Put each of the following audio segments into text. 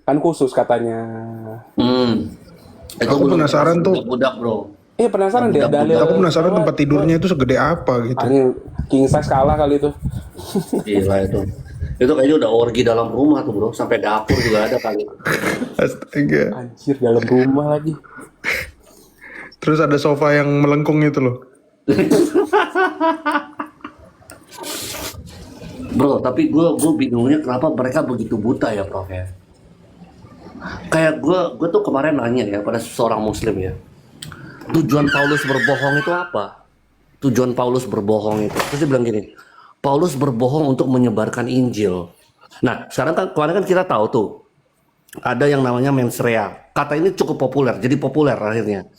Kan khusus katanya. Itu Aku penasaran tuh. budak bro. Penasaran deh dalil. Aku penasaran tempat tidurnya itu segede apa gitu. Anjing, king size kalah kali itu. Gila itu. Itu kayaknya udah orgi dalam rumah tuh bro. Sampai dapur juga ada kali. Astaga. Anjir, dalam rumah lagi. Terus ada sofa yang melengkung itu loh. Bro, tapi gue bingungnya kenapa mereka begitu buta ya, Prof ya. Kayak gue tuh kemarin nanya ya pada seorang muslim ya. Tujuan Paulus berbohong itu apa? Tujuan Paulus berbohong itu. Terus dia bilang gini, Paulus berbohong untuk menyebarkan Injil. Nah, sekarang kan kemarin kan kita tahu tuh ada yang namanya mensrea. Kata ini cukup populer, jadi populer akhirnya.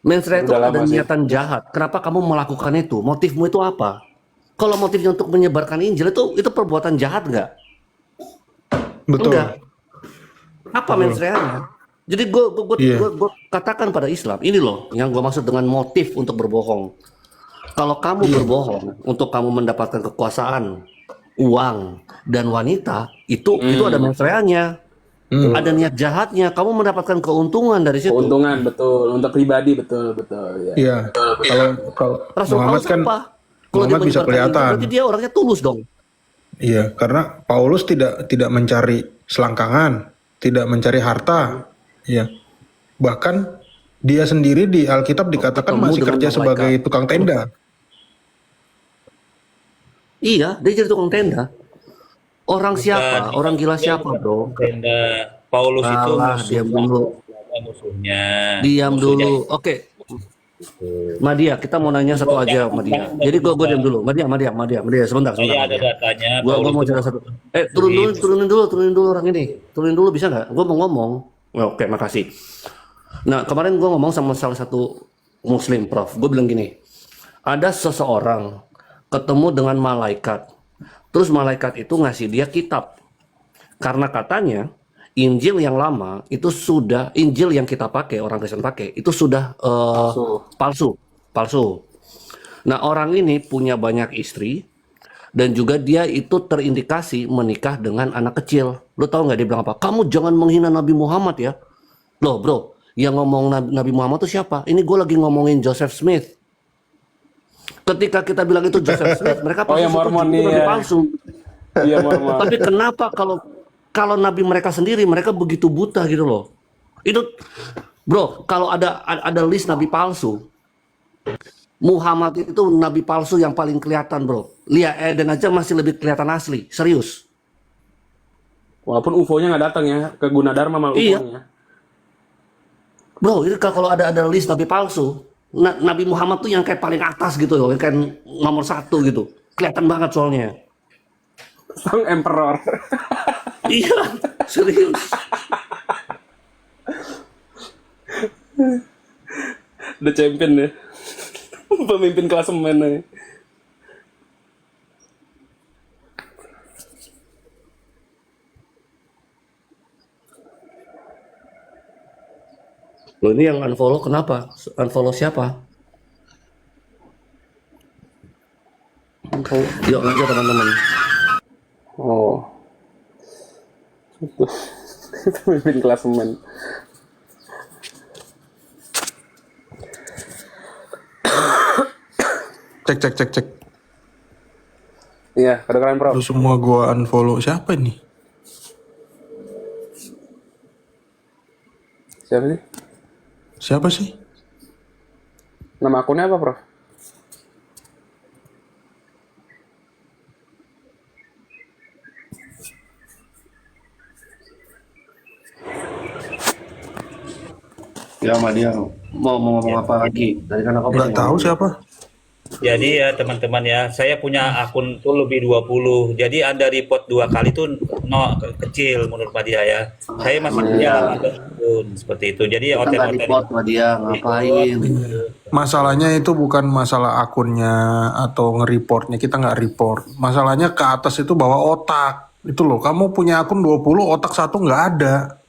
Mensrea itu Udah ada lama sih. niatan jahat. Kenapa kamu melakukan itu? Motifmu itu apa? Kalau motifnya untuk menyebarkan Injil itu perbuatan jahat nggak? Betul. Enggak. Apa mensreanya? Jadi gue Iya. katakan pada Islam, ini loh yang gue maksud dengan motif untuk berbohong. Kalau kamu berbohong untuk kamu mendapatkan kekuasaan, uang, dan wanita, itu ada mensreanya. Ada niat jahatnya, kamu mendapatkan keuntungan dari situ. Keuntungan betul, untuk pribadi betul ya. Iya. Kalau Rasul Muhammad Paulus kan apa? Kalau dia Muhammad bisa menyebarkan Injil, kelihatan. berarti dia orangnya tulus dong. Iya, karena Paulus tidak mencari selangkangan, tidak mencari harta. Iya. Bahkan dia sendiri di Alkitab dikatakan Ketemu masih dengan kerja malaikat. sebagai tukang tenda. Iya, dia jadi tukang tenda. Orang siapa? Orang gila siapa, bro? Tenda Paulus itu Salah, musuh diam dulu. musuhnya. Diam Musuhnya dulu. Oke. Madia, kita mau nanya satu aja, Madia. Jadi gue diam dulu. Madia, sebentar. Saya ada Madia. datanya. Gua Paulus mau itu cerita satu. Turunin dulu orang ini. Turunin dulu bisa nggak? Gue mau ngomong. Oke, makasih. Nah, kemarin gue ngomong sama salah satu Muslim, Prof. Gue bilang gini, ada seseorang ketemu dengan malaikat. Terus malaikat itu ngasih dia kitab. Karena katanya Injil yang lama itu sudah, Injil yang kita pakai, orang Kristen pakai, itu sudah palsu. Nah, orang ini punya banyak istri dan juga dia itu terindikasi menikah dengan anak kecil. Lo tau nggak dia bilang apa? Kamu jangan menghina Nabi Muhammad ya. Loh bro, yang ngomong Nabi Muhammad itu siapa? Ini gue lagi ngomongin Joseph Smith. Ketika kita bilang itu Joseph Smith, mereka pasti yang Mormon itu Nabi nih. palsu. Iya, Mormon. Tapi kenapa kalau Nabi mereka sendiri mereka begitu buta gitu loh? Itu bro, kalau ada list Nabi palsu, Muhammad itu Nabi palsu yang paling kelihatan bro. Lia Eden aja masih lebih kelihatan asli, serius. Walaupun UFO-nya nggak datang ya ke Gunadarma malah Iya. UFO-nya. Bro, itu kalau ada list Nabi palsu, Nabi Muhammad tuh yang kayak paling atas gitu loh, yang kayak nomor 1 gitu. Kelihatan banget soalnya. Sang Emperor. Iya, serius. The champion ya. Pemimpin klasemen ya. Loh ini yang unfollow kenapa? Unfollow siapa? Yuk aja teman-teman. Oh. Itu pemimpin klasemen. Cek. Iya, kedengeran Prof. Lu semua gua unfollow. Siapa nih? Siapa sih? Siapa sih? Nama akunnya apa Prof? Ya Madia, mau ngomong apa lagi? Tadi kan aku Nggak tahu siapa. Jadi ya teman-teman ya, saya punya akun tuh lebih 20. Jadi Anda report 2 kali tuh kecil menurut Madia ya. Saya masih punya akun seperti itu. Jadi Kita nggak report Madia, ngapain? Masalahnya itu bukan masalah akunnya atau nge-reportnya. Kita nggak report. Masalahnya ke atas itu bawa otak. Itu loh, kamu punya akun 20, otak 1 nggak ada.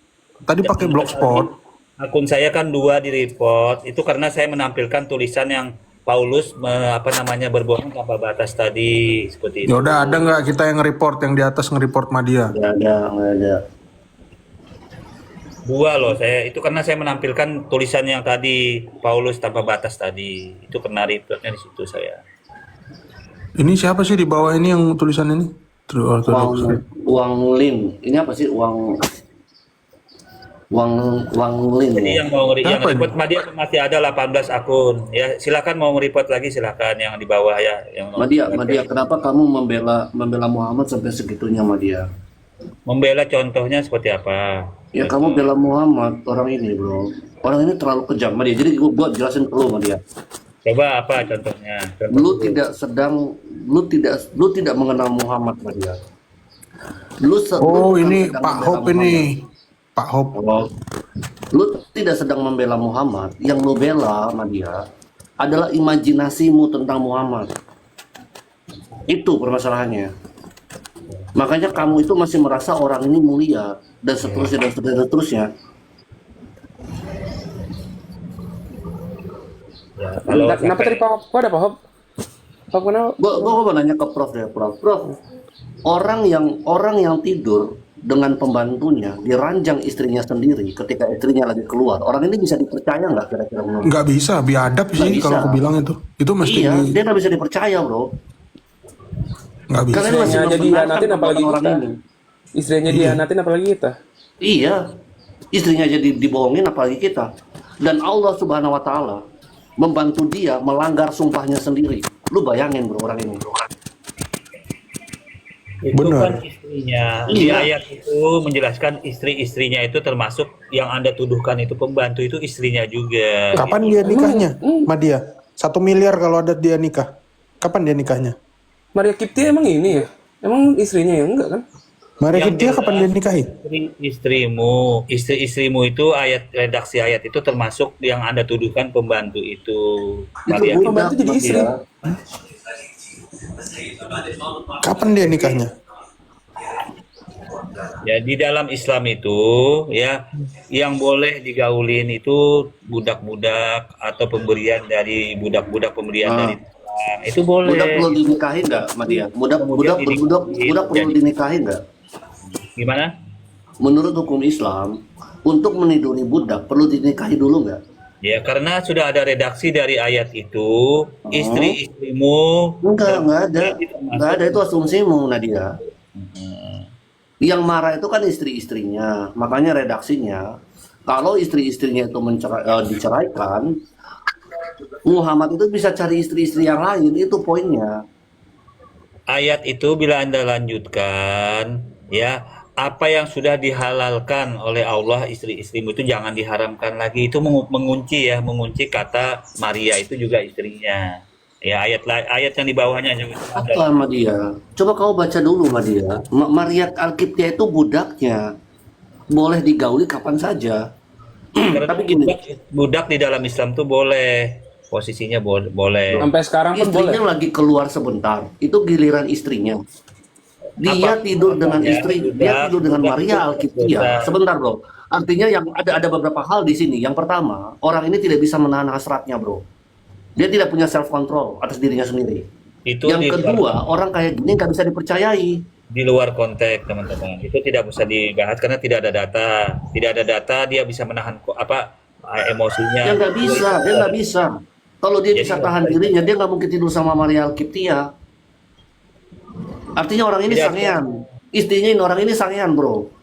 Tadi pakai blogspot. akun saya kan 2 di report. Itu karena saya menampilkan tulisan yang Paulus berbohong tanpa batas tadi seperti itu. Ya udah, ada nggak kita yang nge-report, yang di atas nge-report Madia? Nggak ada. Dua loh saya itu karena saya menampilkan tulisan yang tadi Paulus tanpa batas tadi. Itu kena reportnya di situ saya. Ini siapa sih di bawah ini yang tulisan ini? True Orthodox. Uang lin. Ini apa sih uang lin? Jadi yang mau yang Apa report dia masih ada 18 akun. Ya, silakan mau report lagi silakan yang di bawah ya yang Madia, kenapa kamu membela Muhammad sampai segitunya, Madia? membela contohnya seperti apa? Ya kamu bela Muhammad, orang ini bro. Orang ini terlalu kejam, Madia. Jadi gua jelasin ke lu, Madia. Coba apa contohnya? Lu tidak mengenal Muhammad, Madia. Oh, bukan ini sedang Pak membela Hop Muhammad. ini. Pak Hop. Lu tidak sedang membela Muhammad. Yang lu bela, Madia, adalah imajinasimu tentang Muhammad. Itu permasalahannya. Makanya kamu itu masih merasa orang ini mulia dan seterusnya dan seterusnya. Dan seterusnya. Ya, kalau Kenapa tadi Pak Hop? Kok ada Pak Hop? Pak kenapa? Gua mau nanya ke Prof deh, Prof. Orang yang tidur dengan pembantunya diranjang istrinya sendiri ketika istrinya lagi keluar. Orang ini bisa dipercaya nggak kira-kira menurut? Nggak bisa, biadab Nggak sih bisa. kalau aku bilang itu. Itu mesti Iya, dia nggak bisa dipercaya, bro. nggak bisa. Karena dia masih Istrinya aja membenarkan dihianatin apalagi perbuatan orang kita. ini. Istrinya dihianatin apalagi kita. Iya, istrinya jadi dibohongin apalagi kita. Dan Allah Subhanahu Wa Taala membantu dia melanggar sumpahnya sendiri. Lu bayangin bro orang ini. itu Benar. kan istrinya. Di Iya. ayat itu menjelaskan istri-istrinya itu termasuk yang Anda tuduhkan itu pembantu itu istrinya juga. Kapan dia nikahnya, Madia? 1 miliar kalau ada dia nikah. Kapan dia nikahnya? Maria Kiptia emang ini ya? Emang istrinya ya? Enggak kan? Maria Yang Kiptia kapan dia jelas, nikahi? istri-istrimu itu ayat redaksi ayat itu termasuk yang Anda tuduhkan pembantu itu. Itu Maria budak, Pembantu jadi istri. Madia. Kapan dia nikahnya? Ya di dalam Islam itu ya yang boleh digaulin itu budak-budak atau pemberian dari budak-budak pemberian dari Tuhan. Itu boleh. Budak perlu dinikahi nggak, Madia? Budak perlu dinikahi nggak? Gimana? Menurut hukum Islam, untuk meniduri budak perlu dinikahi dulu nggak? Ya karena sudah ada redaksi dari ayat itu istri-istrimu Nggak ada itu asumsimu, Nadia. Yang marah itu kan istri-istrinya, makanya redaksinya. Kalau istri-istrinya itu diceraikan, Muhammad itu bisa cari istri-istri yang lain, itu poinnya. ayat itu bila Anda lanjutkan ya apa yang sudah dihalalkan oleh Allah istri-istrimu itu jangan diharamkan lagi. Itu mengunci kata Maria itu juga istrinya. Ya ayat yang di bawahnya yang Apa Madia? Coba kau baca dulu Madia. Maria Al-Qibtiyah itu budaknya. Boleh digauli kapan saja. Karena Tapi gini, budak di dalam Islam tuh boleh posisinya boleh. Sampai sekarang pun boleh. istrinya lagi keluar sebentar. Itu giliran istrinya. Dia tidur dengan istri, dia tidur dengan Maria Al-Qibtiyah. Sebentar, Bro. Artinya yang ada beberapa hal di sini. Yang pertama, orang ini tidak bisa menahan hasratnya, Bro. Dia tidak punya self control atas dirinya sendiri. Itu Yang kedua, orang kayak gini nggak bisa dipercayai. di luar konteks teman-teman. Itu tidak bisa dibahas karena tidak ada data. Tidak ada data dia bisa menahan emosinya. Dia nggak bisa, dia nggak bisa. Kalau dia bisa tahan dirinya, dia nggak mungkin tidur sama Maria Al-Qibtiyah. Artinya orang ini Tidak. sangean. Istrinya orang ini sangean, Bro.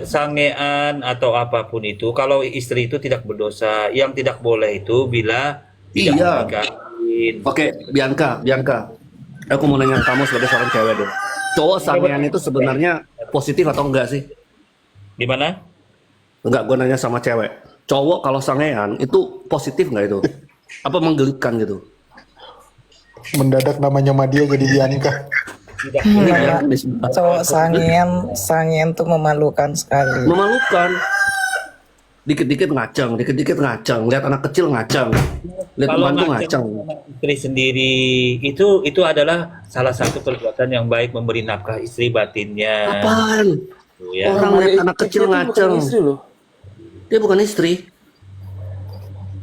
Sangean atau apapun itu kalau istri itu tidak berdosa. Yang tidak boleh itu bila tidak Iya. menikahin. Oke, Bianca. Aku mau nanya kamu sebagai seorang cewek deh. Cowok sangean itu sebenarnya positif atau enggak sih? Gimana? Enggak, gue nanya sama cewek. Cowok kalau sangean itu positif nggak itu? Apa menggelikan gitu? Mendadak namanya Madia jadi Bianca. Tidak Ini boleh. Bianca di sebelah. Cowok sangen tuh memalukan sekali. Memalukan. Dikit-dikit ngaceng, lihat anak kecil ngaceng, lihat Kalau pembantu ngaceng ngaceng. sama istri sendiri itu adalah salah satu perbuatan yang baik memberi nafkah istri batinnya. Apaan? Tuh, ya. Orang lihat anak kecil Kiptia tuh bukan ngaceng. istri loh. Dia bukan istri.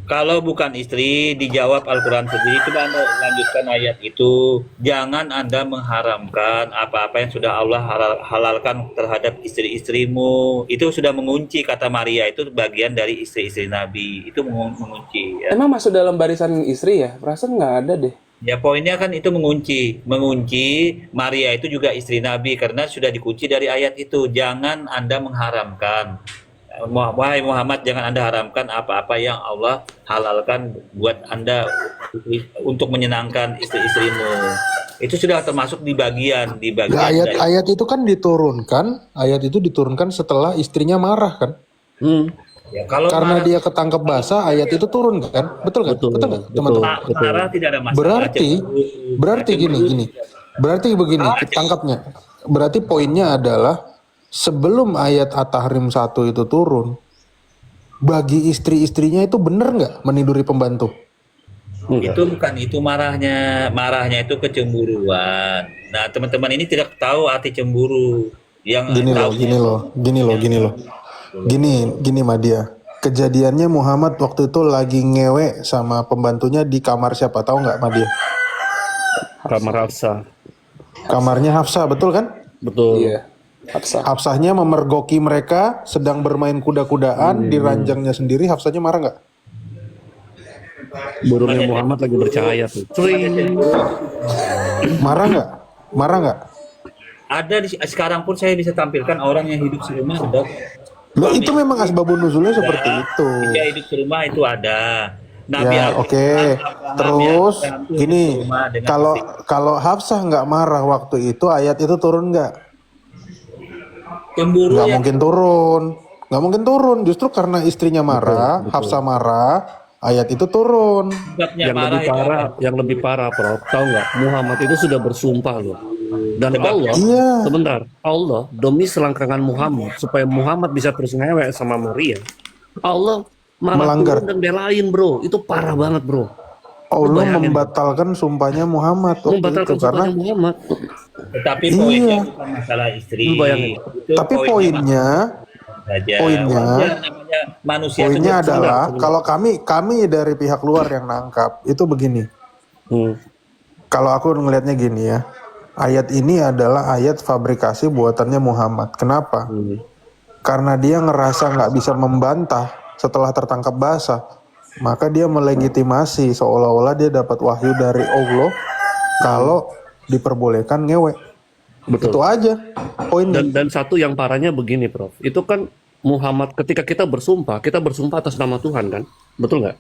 Kalau bukan istri, dijawab Al-Quran sendiri. Coba Anda lanjutkan ayat itu. Jangan Anda mengharamkan apa-apa yang sudah Allah halalkan terhadap istri-istrimu. Itu sudah mengunci, kata Maria. Itu bagian dari istri-istri Nabi. Itu mengunci. Ya. Emang masuk dalam barisan istri ya? Perasaan nggak ada deh. Ya, poinnya kan itu mengunci. Mengunci Maria itu juga istri Nabi. Karena sudah dikunci dari ayat itu. Jangan Anda mengharamkan. Wahai Muhammad, jangan Anda haramkan apa-apa yang Allah halalkan buat Anda untuk menyenangkan istri-istrimu. Itu sudah termasuk di bagian Ya, dari ayat itu kan diturunkan setelah istrinya marah kan? ya, kalau Karena marah, dia ketangkep basah, ayat itu turun kan? Betul kan? Betul, Betul nggak, betul. teman-teman? marah tidak ada masalah. Berarti gini. Berarti begini, tangkapnya. Berarti poinnya adalah sebelum ayat At-Tahrim 1 itu turun, bagi istri-istrinya itu bener nggak meniduri pembantu? Itu bukan itu marahnya itu kecemburuan. Nah, teman-teman ini tidak tahu arti cemburu. Yang tahu Gini Madia. Kejadiannya Muhammad waktu itu lagi ngewe sama pembantunya di kamar siapa, tahu nggak Madia? Kamar Hafsah. Kamarnya Hafsah, betul kan? Betul. Iya. Hafsah. Hafsahnya memergoki mereka sedang bermain kuda-kudaan di ranjangnya sendiri. Hafsahnya marah nggak? Burungnya Muhammad lagi bercahaya tuh. Cuing. Marah nggak? Marah nggak? ada sekarang pun saya bisa tampilkan orang yang hidup serumah, Dok. Loh, itu memang asbabun nuzulnya seperti itu. Dia hidup serumah itu ada. Nabi Ya, oke. Terus gini, kalau Hafsah nggak marah waktu itu, ayat itu turun nggak? cemburu Nggak ya. mungkin turun. Nggak mungkin turun. Justru karena istrinya marah, Hafsah marah, ayat itu turun. Sebabnya Yang marah lebih itu parah, yang lebih parah, Prof. Tahu nggak? Muhammad itu sudah bersumpah loh. Dan Allah, Iya. sebentar, Allah demi selangkangan Muhammad supaya Muhammad bisa terus ngewek sama Maria. Allah malah Melanggar. turun dan belain, bro. Itu parah banget, bro. Allah bayangin. membatalkan sumpahnya Muhammad waktu Membatalkan itu karena sumpahnya Muhammad. tetapi Iya. poinnya bukan masalah istri. Lu bayangin. Itu tapi poinnya saja. poinnya- Wajar namanya manusia poinnya itu adalah kalau kami dari pihak luar yang nangkap itu begini. Hmm. Kalau aku ngelihatnya gini ya. Ayat ini adalah ayat fabrikasi buatannya Muhammad. Kenapa? Karena dia ngerasa nggak bisa membantah setelah tertangkap basah. Maka dia melegitimasi seolah-olah dia dapat wahyu dari Allah kalau diperbolehkan ngewe. Betul. Itu aja poinnya. Dan satu yang parahnya begini, Prof. Itu kan Muhammad ketika kita bersumpah atas nama Tuhan kan? Betul nggak?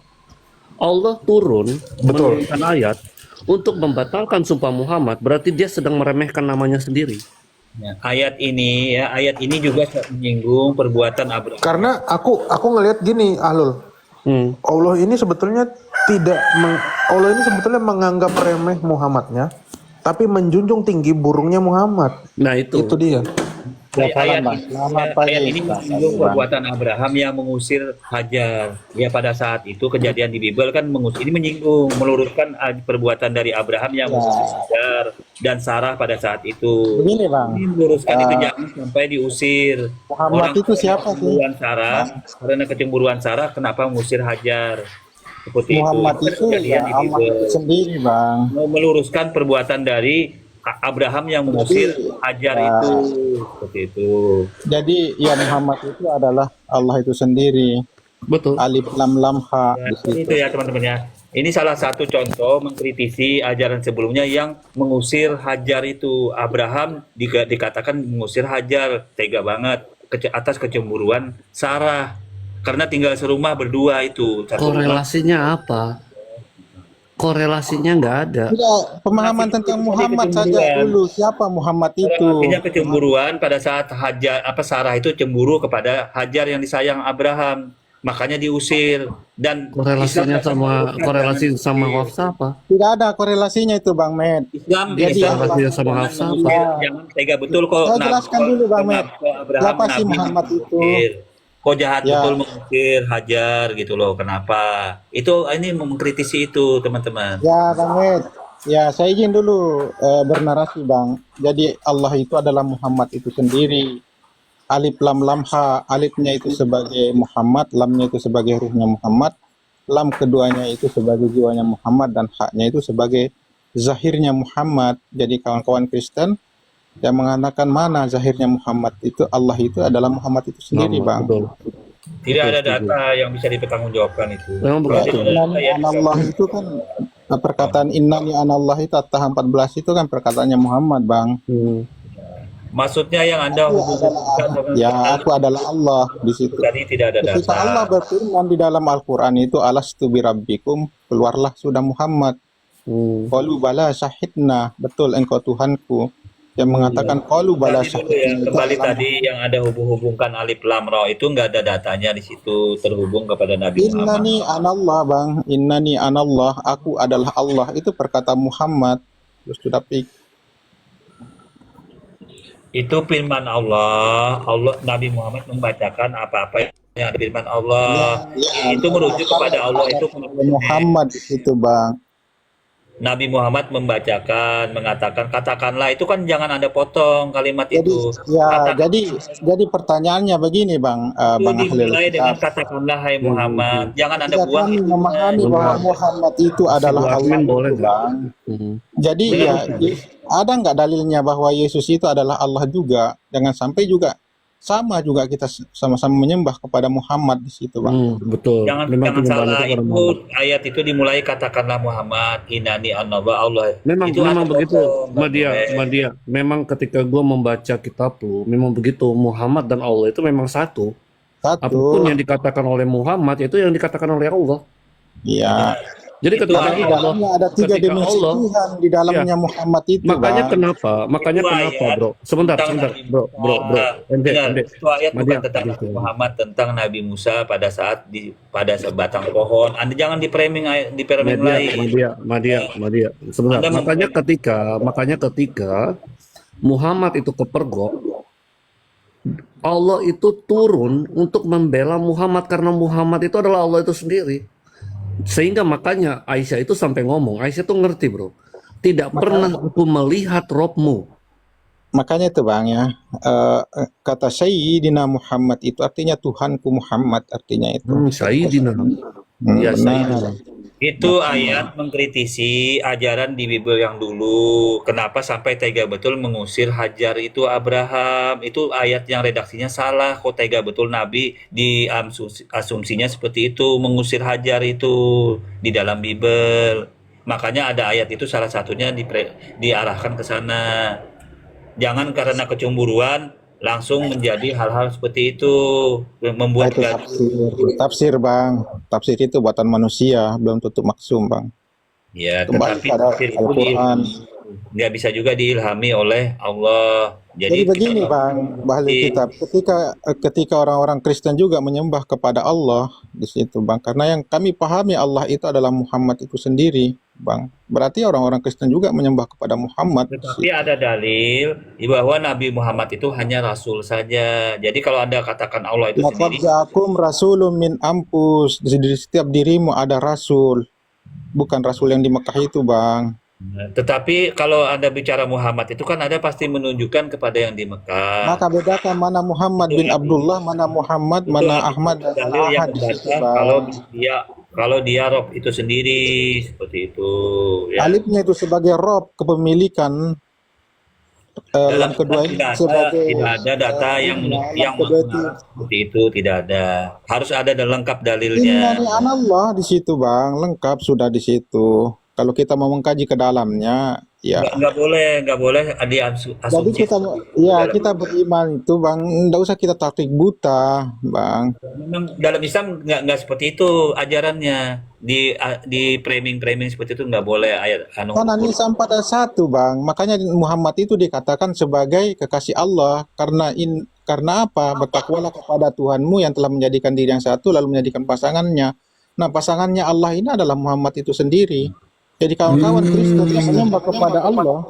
Allah turun Betul. menurunkan ayat untuk membatalkan sumpah Muhammad, berarti dia sedang meremehkan namanya sendiri. Ya, ayat ini juga menyinggung perbuatan Abraham. Karena aku ngelihat gini, Ahlul. Allah ini sebetulnya Allah ini sebetulnya menganggap remeh Muhammadnya, tapi menjunjung tinggi burungnya Muhammad. Nah itu dia. Ayat ini menyinggung perbuatan Abraham yang mengusir Hajar. Ya, pada saat itu kejadian di Bible kan ini menyinggung, meluruskan perbuatan dari Abraham yang mengusir Hajar dan Sarah pada saat itu. Begini, Bang. Ini meluruskan itu jangan sampai diusir. Muhammad itu siapa sih? Kecemburuan Sarah, karena kecemburuan Sarah kenapa mengusir Hajar? Seperti Muhammad itu. itu Kejadian ya di Allah Bible. itu sendiri, Bang. Mau meluruskan perbuatan dari Abraham yang mengusir Hajar itu, seperti itu. Jadi ya Muhammad itu adalah Allah itu sendiri. betul. Alif lam lam ha. Ya, itu ya teman-teman ya. Ini salah satu contoh mengkritisi ajaran sebelumnya yang mengusir Hajar itu. Abraham dikatakan mengusir Hajar, tega banget atas kecemburuan Sarah. Karena tinggal serumah berdua itu. Satu rumah. Korelasinya apa? Korelasinya nggak ada. Tidak, pemahaman tentang Muhammad saja dulu. Siapa Muhammad itu? Artinya kecemburuan pada saat Sarah itu cemburu kepada Hajar yang disayang Abraham, makanya diusir. Dan Korelasinya korelasi sama Hafsah apa? Tidak ada korelasinya itu, Bang Med. Islam Korelasinya sama Hafsah apa? jangan tega betul kok. Saya jelaskan dulu, Bang Med. Siapa sih Muhammad itu? Kok jahat Ya. betul mengusir Hajar gitu loh, kenapa? Itu ini mengkritisi itu teman-teman. Ya, Bang Med. Ya, saya izin dulu bernarasi, Bang. Jadi Allah itu adalah Muhammad itu sendiri. Alif lam lam ha. Alifnya itu sebagai Muhammad, lamnya itu sebagai ruhnya Muhammad. lam keduanya itu sebagai jiwanya Muhammad dan haknya itu sebagai zahirnya Muhammad. Jadi kawan-kawan Kristen yang mengatakan mana zahirnya Muhammad itu, Allah itu adalah Muhammad itu sendiri, Nama, Bang. betul. Tidak ada data yang bisa dipertanggungjawabkan itu. Memang Ya, begitu. innani anallah itu kan perkataan innani anallah itu At-Taha 14 itu kan perkataannya Muhammad, Bang. Maksudnya yang Anda hubungkan dengan Ya, aku adalah Allah di situ. tadi tidak ada Ketika Allah data. berfirman di dalam Al-Quran itu alastu birabbikum, keluarlah sudah Muhammad. Qalu bala syahidna, betul engkau Tuhanku. Yang mengatakan qalu bala Tadi dulu ya, syahidna itu kembali adalah tadi yang ada hubung-hubungkan alif lam ra itu nggak ada datanya di situ terhubung kepada Nabi Muhammad. Innani anallah, Bang. Innani anallah, aku adalah Allah. Itu perkataan Muhammad. Terus tapi Itu firman Allah. Nabi Muhammad membacakan apa-apa yang ada firman Allah. Itu merujuk kepada Allah itu Muhammad di situ, Bang. Nabi Muhammad membacakan, mengatakan, katakanlah itu kan jangan ada potong kalimat Jadi itu. ya, Katakan jadi pertanyaannya begini, Bang. itu Bang Ahlul dimulai dengan Kitab. katakanlah hai Muhammad. Jangan ada Jika buang kami itu. memahami bahwa Muhammad itu adalah Bu Allah, admin boleh itu, nggak? Bang. Jadi ya, ada nggak dalilnya bahwa Yesus itu adalah Allah juga? Jangan sampai juga sama juga kita sama-sama menyembah kepada Muhammad di situ, Bang. Betul. Jangan Memang jangan penyembahan salah kepada itu Muhammad. ayat itu dimulai katakanlah Muhammad inani annaba Allah. Memang Itu memang ada begitu, potong, nggak Madia, boleh. Madia. Memang ketika gue membaca kitab lu, memang begitu. Muhammad dan Allah itu memang satu. Apapun Satu, yang dikatakan oleh Muhammad itu yang dikatakan oleh Allah. ya. Jadi Itu ketika Di ayat. Allah, dalamnya ada tiga ketika dimensi Allah, Tuhan di dalamnya Muhammad itu, makanya Bang. makanya Itu kenapa, ayat bro? Sebentar, tentang sebentar, Nabi bro, Musa. ende, Dengar, itu ayat bukan Madia, tentang Madia, Nabi Muhammad, tentang Nabi Musa pada saat pada sebatang pohon. Anda jangan di framing lain. Madia, sebentar. Anda Makanya ketika Muhammad itu kepergok, Allah itu turun untuk membela Muhammad karena Muhammad itu adalah Allah itu sendiri. Sehingga makanya Aisyah itu sampai ngomong, Aisyah tuh ngerti, bro. Tidak pernah aku melihat Robmu. Makanya itu, Bang, ya. Kata Sayyidina Muhammad itu artinya Tuhanku Muhammad, artinya itu. Sayyidina. Ya, Benar. Itu ayat mengkritisi ajaran di Bible yang dulu. Kenapa sampai tega betul mengusir Hajar itu Abraham? Itu ayat yang redaksinya salah. Kok tega betul Nabi di asumsinya seperti itu, mengusir Hajar itu di dalam Bible. Makanya ada ayat itu salah satunya diarahkan ke sana. Jangan karena kecemburuan langsung menjadi hal-hal seperti itu, membuat Itu gaduh. tafsir, Bang. Tafsir itu buatan manusia, belum tentu maksum, Bang. Ya, Kembali tetapi pada tafsir itu Al-Quran. nggak bisa juga diilhami oleh Allah. Jadi begini, Bang, Bahlil Kitab, ketika orang-orang Kristen juga menyembah kepada Allah di situ, Bang, karena yang kami pahami Allah itu adalah Muhammad itu sendiri, Bang. Berarti orang-orang Kristen juga menyembah kepada Muhammad. Tetapi ada dalil bahwa Nabi Muhammad itu hanya rasul saja. Jadi kalau Anda katakan Allah itu Laqad sendiri, ja'akum rasulun min ampus. Di setiap dirimu ada rasul. Bukan rasul yang di Mekah itu, Bang. tetapi kalau Anda bicara Muhammad itu kan Anda pasti menunjukkan kepada yang di Mekah. Maka bedakan mana Muhammad bin Abdullah, mana Muhammad, mana Ahmad dan dalil yang Ahad di situ, membantah Bang. kalau dia Rob itu sendiri seperti itu. Ya. Alifnya itu sebagai rob kepemilikan. Lam kedua ini sebagai tidak ada data yang kedua itu seperti itu, tidak ada. Harus ada dan lengkap dalilnya. Innani anallah di situ, Bang, lengkap sudah di situ. Kalau kita mau mengkaji ke dalamnya, ya. Nggak boleh Jadi diasumsi. kita beriman itu, Bang, enggak usah kita taktik buta, Bang. Memang dalam Islam nggak seperti itu ajarannya. Di framing seperti itu nggak boleh ayat Karena Nisa 4 ayat 1, Bang. Makanya Muhammad itu dikatakan sebagai kekasih Allah karena apa? Bertakwalah kepada Tuhanmu yang telah menjadikan diri yang satu lalu menjadikan pasangannya. Nah, pasangannya Allah ini adalah Muhammad itu sendiri. Jadi kawan-kawan Kristen yang menyembah kepada Allah,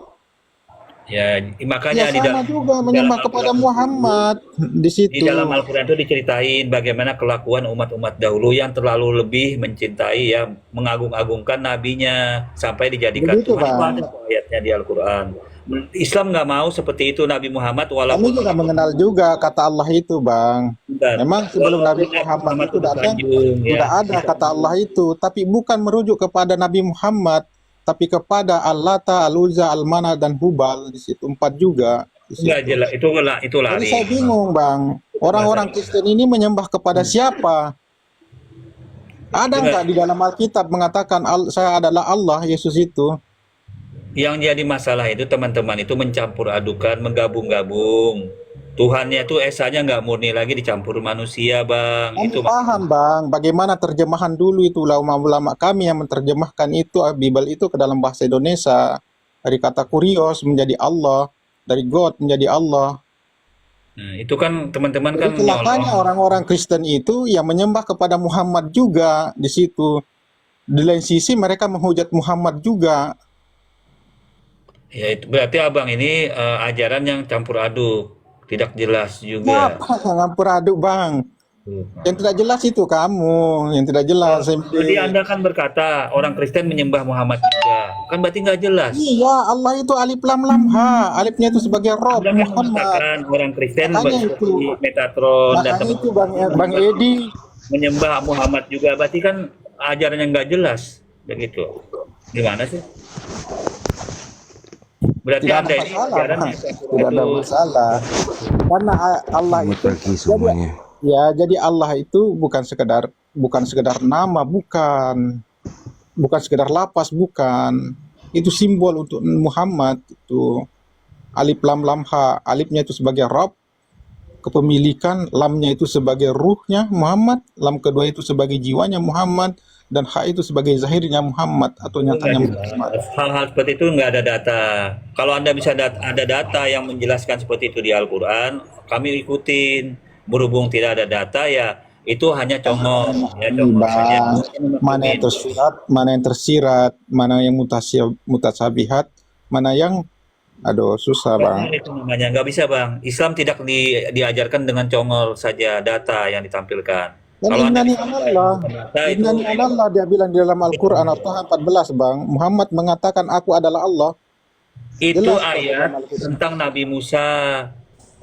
Ya, ya makanya sama juga menyembah kepada Muhammad di situ. di dalam Al-Quran itu diceritain bagaimana kelakuan umat-umat dahulu yang terlalu lebih mencintai ya mengagung-agungkan nabinya sampai dijadikan Begitu, Tuhan. Itu Bang. ada ayat ayatnya di Al-Quran. Islam nggak mau seperti itu Nabi Muhammad Kami walaupun juga mengenal juga kata Allah itu, Bang. Bentar. Memang sebelum Nabi Walaupun Muhammad itu datang, bersanjung, ya. sudah ada kata Allah itu, tapi bukan merujuk kepada Nabi Muhammad, tapi kepada Al-Lata, Al-Uzza, Al-Mana, dan Hubal. Di situ 4 juga. Di situ. Nggak jelas, itu Jadi lari. saya bingung, Bang. Orang-orang Kristen ini menyembah kepada siapa? Ada nggak di dalam Alkitab mengatakan saya adalah Allah, Yesus itu? Yang jadi masalah itu teman-teman itu mencampur adukan, menggabung-gabung. Tuhannya itu esanya nggak murni lagi dicampur manusia, Bang. Kami Itu paham, Bang, bagaimana terjemahan dulu itu ulama-ulama kami yang menerjemahkan itu Bible itu ke dalam bahasa Indonesia. Dari kata kurios menjadi Allah, dari God menjadi Allah. itu kan teman-teman kan Jadi celakanya nyolong. orang-orang Kristen itu yang menyembah kepada Muhammad juga di situ. Di lain sisi mereka menghujat Muhammad juga. Ya itu berarti Abang ini ajaran yang campur aduk, tidak jelas juga. Kenapa ngampur aduk, Bang? Yang tidak jelas itu kamu, yang tidak jelas. Jadi Anda kan berkata orang Kristen menyembah Muhammad juga. Kan berarti nggak jelas. Iya, Allah itu alif lam lam ha. Alifnya itu sebagai Rob Anda kan Muhammad. mengatakan orang Kristen Makanya seperti itu. Metatron dan Makanya teman itu Bang Edi. menyembah Muhammad juga. Berarti kan ajarannya nggak jelas. Begitu. Gimana sih? Berarti Tidak ada Anda ini masalah, ajarannya Bang. campur Tidak ada aduk. masalah. Karena Allah itu jadi Allah itu bukan sekedar nama, bukan sekedar lapas, bukan. Itu simbol untuk Muhammad itu. Alif lam lam ha. Alifnya itu sebagai Rob, kepemilikan, lamnya itu sebagai ruhnya Muhammad, lam kedua itu sebagai jiwanya Muhammad, dan ha itu sebagai zahirnya Muhammad atau nyatanya Muhammad. Hal-hal seperti itu nggak ada data. Kalau Anda bisa ada data yang menjelaskan seperti itu di Al-Quran, kami ikutin. Berhubung tidak ada data ya itu hanya congok, ya congok saja. Bang, mana yang tersurat, mana yang tersirat, mana yang mutasabihat, mana yang susah, Bang. Itu namanya nggak bisa, Bang. Islam tidak diajarkan dengan congol saja data yang ditampilkan. Dan Kalau Anda innani bisa anallah, data itu innani anallah dia bilang di dalam Al-Quran Al-Taha 14, Bang. Muhammad mengatakan aku adalah Allah. itu Jelas, ayat Bang. tentang Nabi Musa.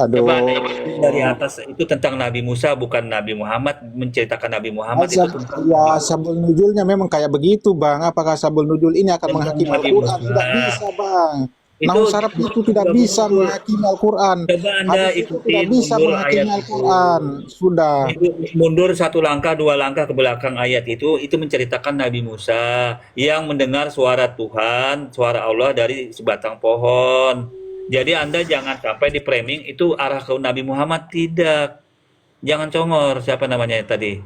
Aduh. Coba Anda ikuti dari atas itu tentang Nabi Musa, bukan Nabi Muhammad menceritakan Nabi Muhammad itu tentang Ya, sabul nujulnya memang kayak begitu, Bang. Apakah sabul nujul ini akan Tentang menghakimi Nabi Al-Quran? Musa. Tidak bisa, Bang. Itu Namun Arab itu tidak bisa menghakimi Al-Quran. Coba Anda Hadis itu ikutin tidak bisa mundur menghakimi ayat itu. Al-Quran. Sudah. Itu mundur 1 langkah 2 langkah ke belakang ayat itu menceritakan Nabi Musa yang mendengar suara Tuhan, suara Allah dari sebatang pohon. Jadi Anda jangan sampai di framing itu arah ke Nabi Muhammad, tidak. Jangan congor, siapa namanya tadi?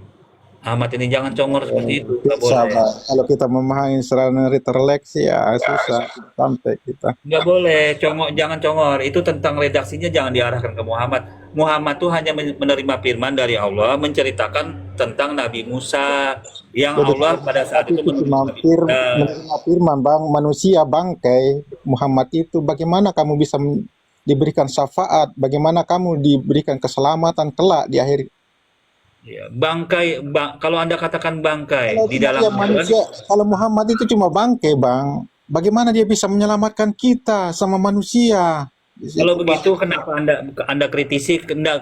Ahmad ini jangan congor seperti itu, nggak Bisa, boleh. Bang. Kalau kita memahami secara terleksi ya susah sampai kita. Nggak boleh, jangan congor. Itu tentang redaksinya jangan diarahkan ke Muhammad. Muhammad tuh hanya menerima firman dari Allah, menceritakan tentang Nabi Musa yang Jadi, Allah pada saat itu cuma menurunkan Nabi Musa. menerima firman, Bang, manusia bangkai Muhammad itu bagaimana kamu bisa diberikan syafaat, bagaimana kamu diberikan keselamatan kelak di akhir. Ya, kalau Anda katakan bangkai Kalau di tidak dalam ya manusia, kalau Muhammad itu cuma bangkai, Bang, bagaimana dia bisa menyelamatkan kita sama manusia? Di situ, kalau Bang. begitu kenapa Anda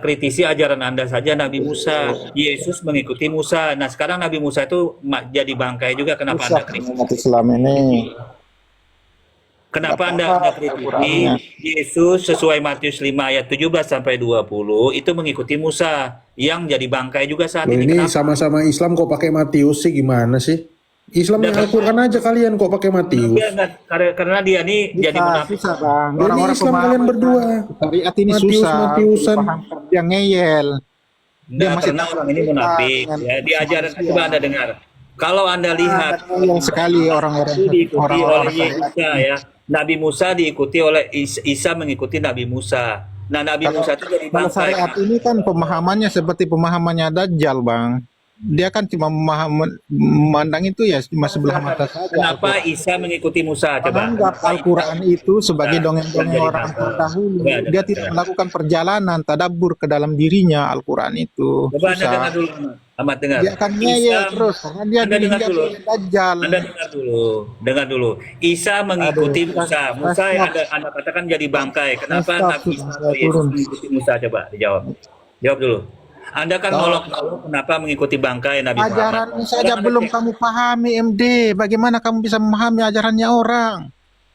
kritisi ajaran Anda saja Nabi Musa. Yesus mengikuti Musa. Nah, sekarang Nabi Musa itu jadi bangkai juga, kenapa Anda Rusak kritisi? umat Islam ini. Kenapa Nggak Anda apa-apa, kritisi Al-Qur'annya. Yesus sesuai Matius 5 ayat 17 sampai 20 itu mengikuti Musa yang jadi bangkai juga saat Loh, ini. ini Kenapa? sama-sama Islam kok pakai Matius sih, gimana sih? Islam yang Al-Quran aja kalian kok pakai Matius. Karena dia ini jadi munafik. Susah, Bang. Ini Orang-orang Islam pemahaman kalian berdua. syariat ini Matius, susah. Matiusan. Dipahamkan. Dia ngeyel. Dia masih Karena tahu orang ini kita munafik. dengan Ya, diajaran manusia. coba Anda dengar. Kalau Anda lihat Yang sekali orang-orang itu diikuti orang-orang oleh Isa ya. Nabi Musa diikuti oleh Isa mengikuti Nabi Musa. Nah, Nabi Musa itu jadi Kalau bangkai. syariat ini kan pemahamannya seperti pemahamannya Dajjal, Bang. dia kan cuma memandang itu ya cuma sebelah mata saja. Kenapa Isa mengikuti Musa? Coba. Menganggap Al-Quran itu sebagai dongeng-dongeng Jadi orang apa? terdahulu. Coba, Dia tidak melakukan perjalanan tadabbur ke dalam dirinya Al-Quran itu. Coba Anda dengar Susah. dulu, Ahmad dengar. Dia akan ngeyel terus karena dia Anda dengar dihinggapi dulu. oleh Dajjal. Anda dengar dulu. Isa mengikuti Aduh, Musa. Musa stop. yang Anda katakan jadi bangkai. Kenapa Stop, Nabi Isa sudah, atau saya Yesus turun. mengikuti Musa? Coba dijawab. Jawab dulu. Anda kan nolok-nolok kenapa mengikuti bangkai Nabi Muhammad? Ajarannya saja Sekarang belum Anda cek. kamu pahami MD. Bagaimana kamu bisa memahami ajarannya orang?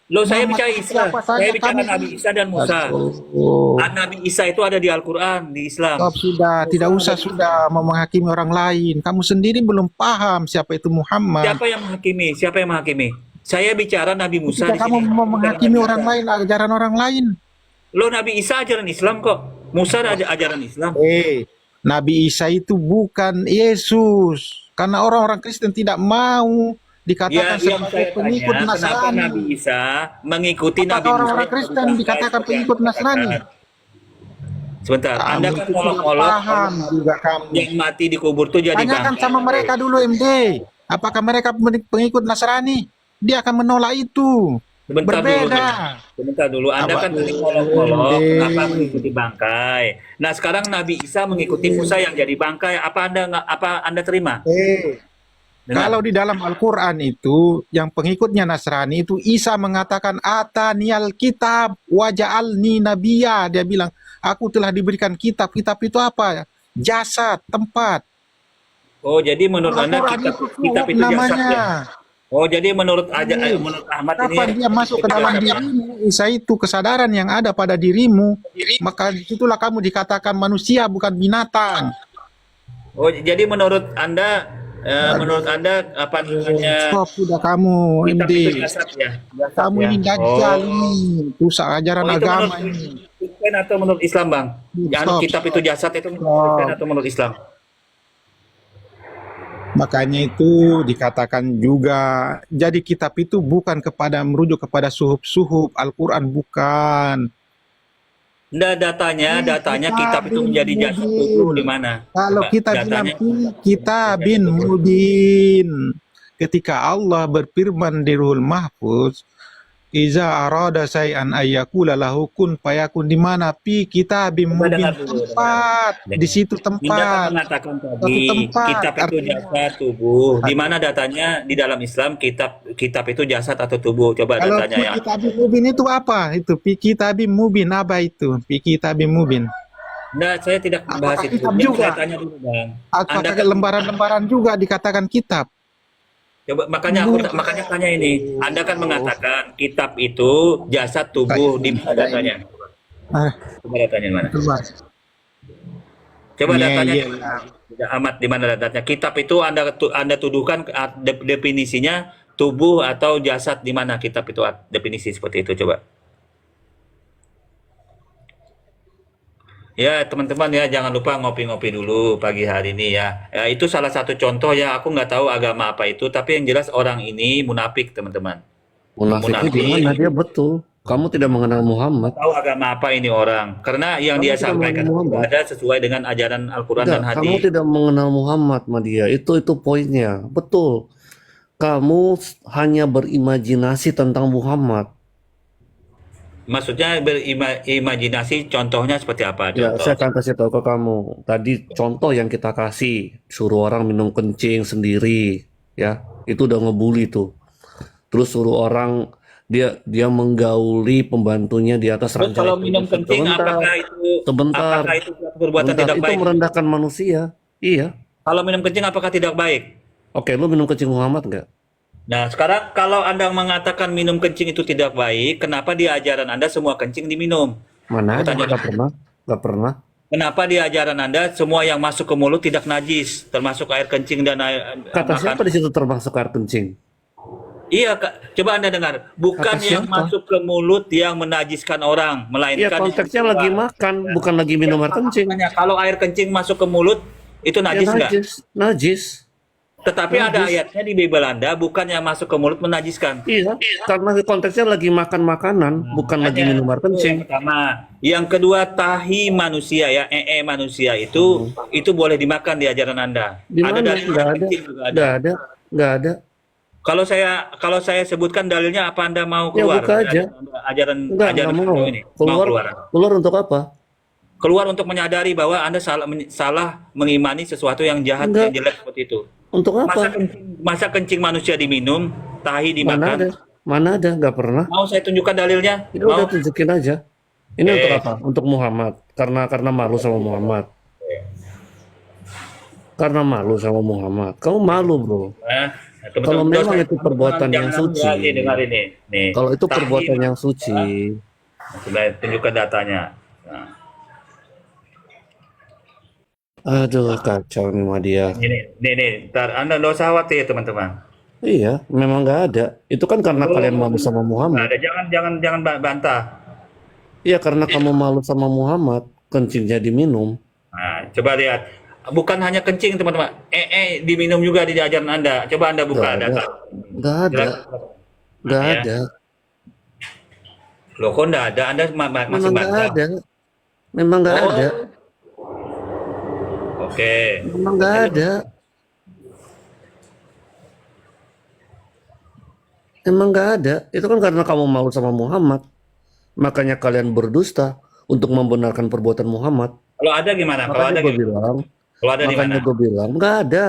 Loh, saya Muhammad bicara itu Isa. siapa saja Saya bicara kamu? Nabi Isa dan Musa. Aduh. Nabi Isa itu ada di Al-Quran, di Islam. Stop sudah, tidak usah sudah menghakimi orang lain. Kamu sendiri belum paham siapa itu Muhammad. Siapa yang menghakimi? Siapa yang menghakimi? Saya bicara Nabi Musa Ketika di kamu sini. mau Bukan menghakimi Nabi orang Isa. lain, ajaran orang lain. Loh, Nabi Isa ajaran Islam kok. Musa ada ajaran Islam. Nabi Isa itu bukan Yesus. Karena orang-orang Kristen tidak mau Ya, dikatakan yang sebagai saya pengikut tanya, kenapa Nasrani. Nabi Isa mengikuti Apakah Nabi Musa? orang-orang yang Kristen bangkai dikatakan seperti yang pengikut Anda Nasrani? katakan? Sebentar, Kamu Anda kan itu tidak ngolok-ngolok paham juga kamu. yang mati dikubur tuh jadi Tanyakan bangkai. sama mereka dulu MD. Apakah mereka pengikut Nasrani? Dia akan menolak itu. Sebentar Berbeda. dulu. Sebentar dulu. Anda Apa? kan tadi ngolok-ngolok MD. kenapa mengikuti bangkai. Nah, sekarang Nabi Isa mengikuti Musa yang jadi bangkai. Apa Anda terima? Dengar. Kalau di dalam Al-Quran itu, yang pengikutnya Nasrani itu, Isa mengatakan, Ataniyal kitab, waja'alni nabiya. Dia bilang, aku telah diberikan kitab. Kitab itu apa? Jasad, tempat. Oh, jadi menurut Anda Al-Quran kitab itu jasad namanya. ya? Oh, jadi menurut menurut Ahmad ini Kapan dia masuk ke dalam dirimu, Isa itu kesadaran yang ada pada dirimu, maka itulah kamu dikatakan manusia, bukan binatang. Oh, jadi menurut Anda apa namanya? Stop sudah kamu, Kitab MD. itu jasad ya? Jasad Kamu ya? ini Dajjal Oh. ini, rusak ajaran Oh, itu agama menurut ini. Kristen atau menurut Islam, Bang? Yang Stop. kitab itu jasad itu menurut Kristen atau menurut Islam? Makanya itu dikatakan juga, jadi kitab itu bukan merujuk kepada suhuf-suhuf Al-Quran, bukan. Nah, datanya kitab itu menjadi jasad itu di mana? Kalau Coba, kita bilang datanya. kitabin mubin, ketika Allah berfirman di Ruhul Mahfuz, Iza arada say'an ayyakula lahu kun fayakun, di mana fi kitabim Coba mubin, dengar dulu, tempat, dengar. di situ Anda kan tempat. mengatakan tadi Suatu tempat, kitab itu artinya. jasad tubuh. Di mana datanya di dalam Islam kitab itu jasad atau tubuh? Coba Kalau datanya fi ya. kitabim mubin itu apa? Itu fi kitabim mubin, apa itu? Fi kitabim mubin. Nah, saya tidak membahas Apakah itu. kitab Yang juga? saya tanya dulu, Bang. Anda Apakah kan lembaran-lembaran juga dikatakan kitab? coba makanya tanya ini. Anda kan mengatakan kitab itu jasad tubuh, di mana datanya? Ah, Coba datanya di mana? keluar. Coba Iya, datanya iya. di mana? Tidak amat di mana datanya. Kitab itu Anda tuduhkan definisinya tubuh atau jasad, di mana kitab itu definisi seperti itu, coba. Ya, teman-teman ya, jangan lupa ngopi-ngopi dulu pagi hari ini ya. Ya, itu salah satu contoh ya, aku nggak tahu agama apa itu, tapi yang jelas orang ini munafik, teman-teman. Munafiknya Munafik. di mana dia betul? Kamu tidak mengenal Muhammad. Tahu agama apa ini orang? Karena yang Kamu dia tidak sampaikan mengenal itu Muhammad. ada sesuai dengan ajaran Al-Quran dan Enggak, kamu hadis. tidak mengenal Muhammad, Madia. Itu poinnya. Betul. Kamu hanya berimajinasi tentang Muhammad. Maksudnya berimajinasi, contohnya seperti apa? Ya, Contoh. saya akan kasih tahu ke kamu. Tadi contoh yang kita kasih, suruh orang minum kencing sendiri, ya, itu udah ngebully tuh. Terus suruh orang dia menggauli pembantunya di atas Terus ranjang. kalau minum kencing, Sebentar. apakah itu perbuatan Sebentar, tidak itu baik? merendahkan manusia. Iya. Kalau minum kencing, apakah tidak baik? Oke, lu minum kencing Muhammad nggak? Nah, sekarang kalau Anda mengatakan minum kencing itu tidak baik, kenapa di ajaran Anda semua kencing diminum? Mana ada? Tanya. Nggak pernah. Nggak pernah. Kenapa di ajaran Anda semua yang masuk ke mulut tidak najis, termasuk air kencing dan air Kata siapa di situ termasuk air kencing? Iya, Kak. Coba Anda dengar. Bukan Kata yang siapa? masuk ke mulut yang menajiskan orang, Iya, melainkan konteksnya yang lagi keluar. makan, bukan lagi minum air kencing. Makanya kalau air kencing masuk ke mulut, itu Ya, najis nggak? najis. Najis. Tetapi ada ayatnya di Bible Anda bukan yang masuk ke mulut menajiskan. Iya, karena konteksnya lagi makan makanan, bukan lagi minum air Yang kencing. pertama, yang kedua tahi manusia ya, manusia itu boleh dimakan di ajaran Anda. Di Ada mana? dalil Nggak ada, kencing juga ada. nggak ada, nggak ada. Kalau saya sebutkan dalilnya apa Anda mau Ya keluar? buka aja. Ajaran Nggak ajaran mau. Anda ini. Mau Keluar, keluar. keluar untuk apa? Keluar untuk menyadari bahwa Anda salah mengimani sesuatu yang jahat Enggak. yang jelek seperti itu. Untuk apa? Masa kencing manusia diminum, tahi Mana ada? dimakan? Mana ada? Nggak pernah. Mau saya tunjukkan dalilnya? Ya udah Mau? tunjukin aja. Ini Oke. untuk apa? Untuk Muhammad. Karena malu sama Muhammad. Karena malu sama Muhammad. Kamu malu, bro. Teman-teman, Kalau dosa- memang itu perbuatan yang jangan suci. Anda dengar ini. Nih, Kalau itu tahi perbuatan yang suci, Sudah tunjukkan datanya. Nah, aduh kacau nih sama dia. nih, ntar Anda nggak usah khawatir teman-teman. Iya, memang nggak ada. Itu kan karena kalian malu sama Nggak Muhammad. ada, jangan bantah. Iya, karena kamu malu sama Muhammad, kencingnya diminum. Nah, coba lihat. Bukan hanya kencing teman-teman. Diminum juga di ajaran Anda. Coba Anda buka Nggak ada. data. Nggak ada, nggak Ya. ada. Loh kok nggak ada? Anda masih Memang nggak bantah. ada. Memang nggak Oh. ada. Oke. Memang nggak ada. Emang nggak ada. Itu kan karena kamu malu sama Muhammad. Makanya kalian berdusta untuk membenarkan perbuatan Muhammad. Kalau ada gimana? Kalau ada Makanya gue gimana? bilang, Kalau ada di mana? makanya gue bilang nggak ada.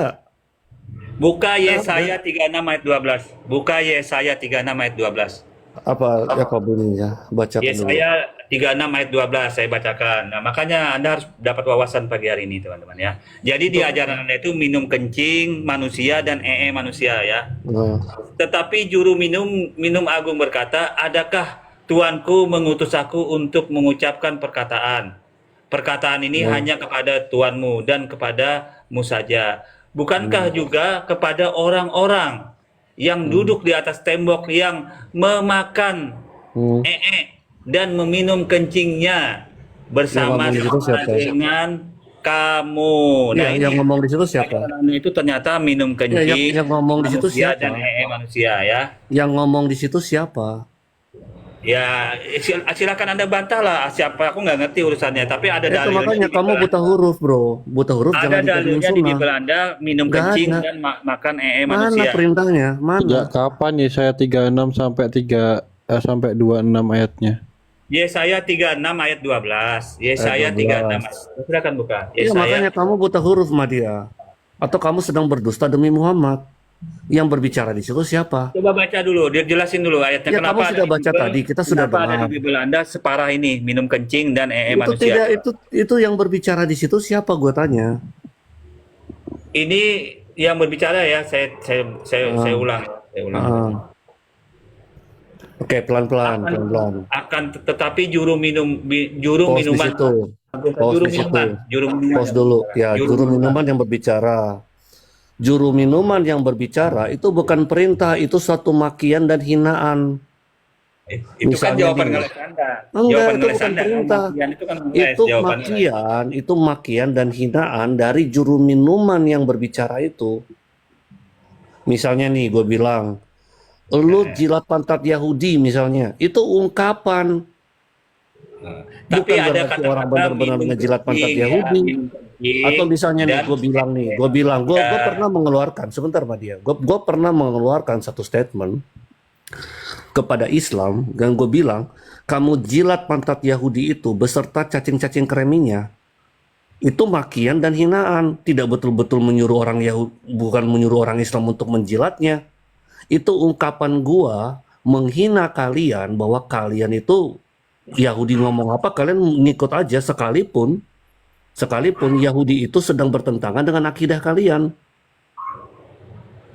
Buka Yesaya 36 ayat 12. Buka Yesaya 36 ayat 12. Apa bunyinya? Bacakan dulu. Yesaya 36 ayat 12 saya bacakan. Nah, makanya Anda harus dapat wawasan pagi hari ini, teman-teman ya. Jadi di ajaran Anda itu minum kencing manusia dan manusia ya. Nah, Tetapi juru minum agung berkata, "Adakah Tuanku mengutus aku untuk mengucapkan perkataan? Perkataan ini hanya kepada Tuanmu dan kepadamu saja. Bukankah juga kepada orang-orang yang duduk di atas tembok yang memakan hmm. dan meminum kencingnya bersama Yang ngomong di situ siapa? dengan kamu." Nah, Iya, yang ngomong di situ siapa? ajaran itu ternyata minum kencing yang ngomong di situ manusia siapa? dan manusia ya. Yang ngomong di situ siapa? Ya, silakan Anda bantah lah siapa, aku nggak ngerti urusannya, tapi ada Itu dalilnya. makanya di kamu Bible buta huruf, bro. Buta huruf Anda. jangan Ada dijadiin dalilnya di sunnah. Bible Anda minum Nggak kencing ada. dan makan Mana manusia. perintahnya? Sejak Mana? kapan ya saya 36 sampai 26 ayatnya? Yesaya 36 ayat 12. Yesaya 36. Silakan buka. Iya, Yesaya. makanya kamu buta huruf, Madia. Atau kamu sedang berdusta demi Muhammad. Yang berbicara di situ siapa? Coba baca dulu, dia jelasin dulu ayatnya. Ya, Kenapa kamu ada sudah di baca Bible- tadi, kita sudah kenapa ada dengar. di Bible Anda separah ini minum kencing dan Itu manusia. tidak itu yang berbicara di situ siapa, gue tanya. Ini yang berbicara ya, saya ulang. Saya ulang. Ah. Oke, pelan-pelan. Tetapi juru Pause di minuman situ. Pause juru di situ. minuman juru minuman Pause dulu. Ya, juru minuman yang berbicara. Juru minuman yang berbicara itu bukan perintah, itu suatu makian dan hinaan. itu kan Misalnya jawaban gini. ngeles Anda. Enggak, Jawaban itu ngeles bukan Anda. perintah. Makian itu kan ngeles Itu jawabannya. makian dan hinaan dari juru minuman yang berbicara itu. Misalnya nih, gue bilang, lu jilat pantat Yahudi misalnya, itu ungkapan. Tapi Bukan ada berarti orang benar-benar minum ngejilat pantat kencing, Yahudi. minum kencing, Atau misalnya nih, dan- gue bilang, gue Ya. pernah mengeluarkan, sebentar Pak dia, gue pernah mengeluarkan satu statement kepada Islam, dan gue bilang, kamu jilat pantat Yahudi itu beserta cacing-cacing kreminya, itu makian dan hinaan, tidak betul-betul menyuruh orang Yahudi, bukan menyuruh orang Islam untuk menjilatnya. Itu ungkapan gua menghina kalian bahwa kalian itu Yahudi ngomong apa kalian ngikut aja sekalipun Yahudi itu sedang bertentangan dengan akidah kalian.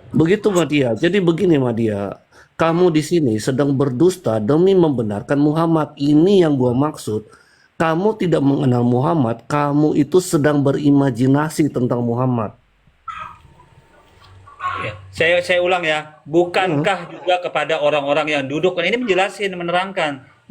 Begitu Madia. Jadi begini Madia, kamu di sini sedang berdusta demi membenarkan Muhammad. Ini yang gua maksud. Kamu tidak mengenal Muhammad, kamu itu sedang berimajinasi tentang Muhammad. Ya, saya ulang ya, bukankah juga kepada orang-orang yang duduk, ini menjelaskan, menerangkan,